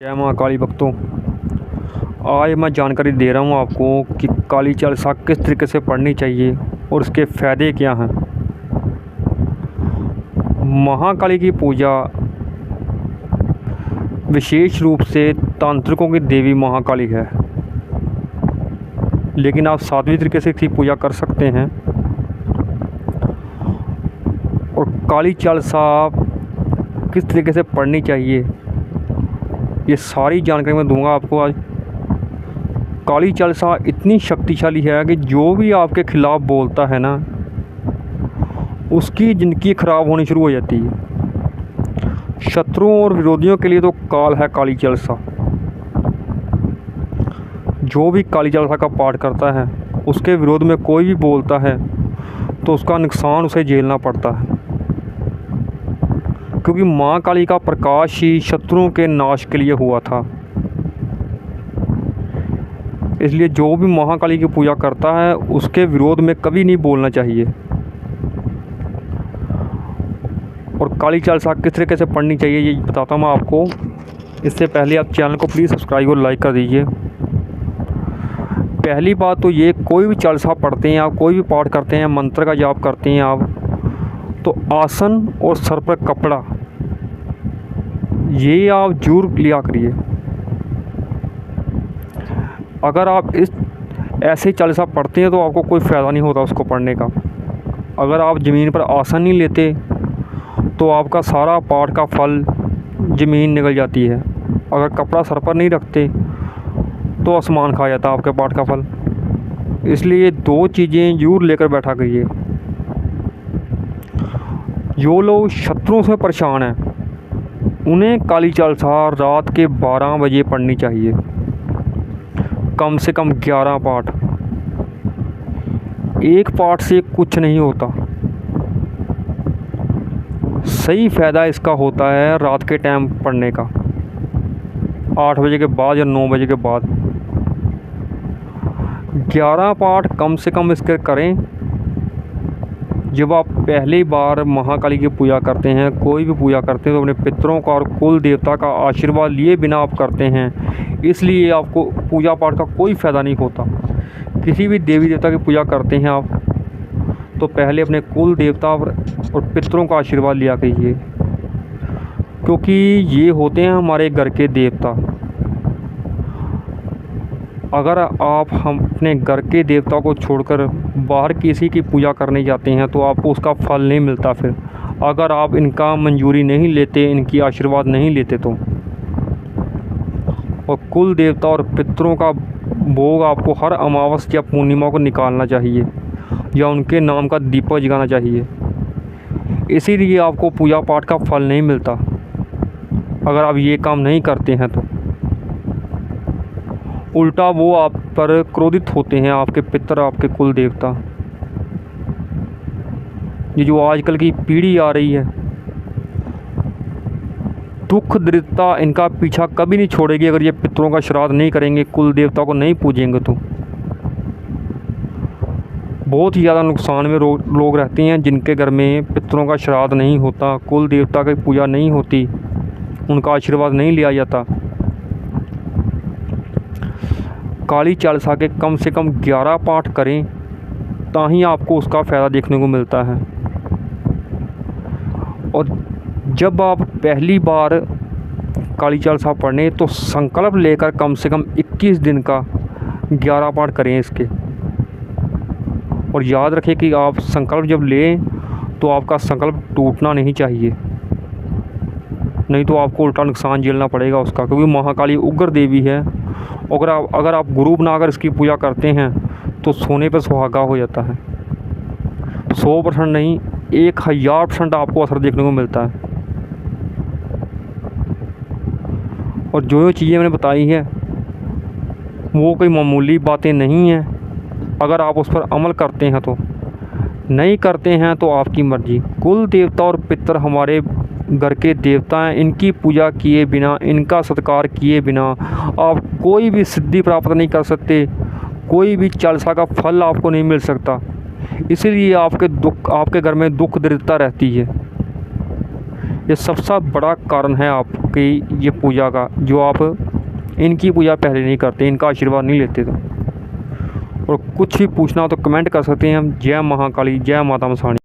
जय माँ काली भक्तों। आज मैं जानकारी दे रहा हूँ आपको कि काली चालीसा किस तरीके से पढ़नी चाहिए और उसके फ़ायदे क्या हैं। महाकाली की पूजा विशेष रूप से तांत्रिकों की देवी महाकाली है, लेकिन आप सात्विक तरीके से इसकी पूजा कर सकते हैं। और काली चालीसा किस तरीके से पढ़नी चाहिए ये सारी जानकारी मैं दूंगा आपको आज। काली चालीसा इतनी शक्तिशाली है कि जो भी आपके खिलाफ़ बोलता है ना, उसकी ज़िंदगी ख़राब होनी शुरू हो जाती है। शत्रुओं और विरोधियों के लिए तो काल है काली चालीसा। जो भी काली चालीसा का पाठ करता है, उसके विरोध में कोई भी बोलता है तो उसका नुकसान उसे झेलना पड़ता है, क्योंकि माँ काली का प्रकाश ही शत्रुओं के नाश के लिए हुआ था। इसलिए जो भी महाकाली की पूजा करता है उसके विरोध में कभी नहीं बोलना चाहिए। और काली चालीसा किस तरीके से पढ़नी चाहिए ये बताता हूँ मैं आपको। इससे पहले आप चैनल को प्लीज़ सब्सक्राइब और लाइक कर दीजिए। पहली बात तो ये, कोई भी चालीसा पढ़ते हैं आप, कोई भी पाठ करते हैं, मंत्र का जाप करते हैं आप, तो आसन और सर पर कपड़ा ये आप जरूर लिया करिए। अगर आप इस ऐसे चालीसा पढ़ते हैं तो आपको कोई फ़ायदा नहीं होता उसको पढ़ने का। अगर आप ज़मीन पर आसन नहीं लेते तो आपका सारा पाठ का फल ज़मीन निकल जाती है। अगर कपड़ा सर पर नहीं रखते तो आसमान खा जाता आपके पाठ का फल। इसलिए दो चीज़ें ज़रूर लेकर बैठा करिए। जो लोग शत्रुओं से परेशान हैं उन्हें काली चालीसा रात के 12 बजे पढ़नी चाहिए, कम से कम 11 पाठ। एक पाठ से कुछ नहीं होता। सही फ़ायदा इसका होता है रात के टाइम पढ़ने का, 8 बजे के बाद या 9 बजे के बाद। 11 पाठ कम से कम इसके करें। जब आप पहली बार महाकाली की पूजा करते हैं, कोई भी पूजा करते हैं, तो अपने पितरों का और कुल देवता का आशीर्वाद लिए बिना आप करते हैं। इसलिए आपको पूजा पाठ का कोई फ़ायदा नहीं होता। किसी भी देवी देवता की पूजा करते हैं आप तो पहले अपने कुल देवता और पितरों का आशीर्वाद लिया कीजिए, क्योंकि ये होते हैं हमारे घर के देवता। अगर आप हम अपने घर के देवता को छोड़कर बाहर किसी की पूजा करने जाते हैं तो आपको उसका फल नहीं मिलता। फिर अगर आप इनका मंजूरी नहीं लेते, इनकी आशीर्वाद नहीं लेते तो। और कुल देवता और पितरों का भोग आपको हर अमावस्या या पूर्णिमा को निकालना चाहिए या उनके नाम का दीपक जगाना चाहिए। इसीलिए आपको पूजा पाठ का फल नहीं मिलता अगर आप ये काम नहीं करते हैं तो। उल्टा वो आप पर क्रोधित होते हैं, आपके पितर, आपके कुल देवता। ये जो आजकल की पीढ़ी आ रही है, दुख दरिद्रता इनका पीछा कभी नहीं छोड़ेगी अगर ये पितरों का श्राद्ध नहीं करेंगे, कुल देवता को नहीं पूजेंगे तो। बहुत ही ज़्यादा नुकसान में लोग रहते हैं जिनके घर में पितरों का श्राद्ध नहीं होता, कुल देवता की पूजा नहीं होती, उनका आशीर्वाद नहीं लिया जाता। काली चालीसा के कम से कम 11 पाठ करें, ताही आपको उसका फ़ायदा देखने को मिलता है। और जब आप पहली बार काली चालीसा पढ़ें तो संकल्प लेकर कम से कम 21 दिन का 11 पाठ करें इसके। और याद रखें कि आप संकल्प जब लें तो आपका संकल्प टूटना नहीं चाहिए, नहीं तो आपको उल्टा नुकसान झेलना पड़ेगा उसका, क्योंकि महाकाली उग्र देवी है। अगर आप गुरु बनाकर इसकी पूजा करते हैं तो सोने पर सुहागा हो जाता है। 100% नहीं, 1000% आपको असर देखने को मिलता है। और जो चीज़ें मैंने बताई हैं वो कोई मामूली बातें नहीं हैं। अगर आप उस पर अमल करते हैं तो, नहीं करते हैं तो आपकी मर्ज़ी। कुल देवता और पितर हमारे घर के देवता हैं। इनकी पूजा किए बिना, इनका सत्कार किए बिना आप कोई भी सिद्धि प्राप्त नहीं कर सकते, कोई भी चालीसा का फल आपको नहीं मिल सकता। इसीलिए आपके घर में दुख दरिद्रता रहती है। ये सबसे बड़ा कारण है आपकी ये पूजा का, जो आप इनकी पूजा पहले नहीं करते, इनका आशीर्वाद नहीं लेते। तो और कुछ भी पूछना हो तो कमेंट कर सकते हैं हम। जय महाकाली, जय माता मसाणी।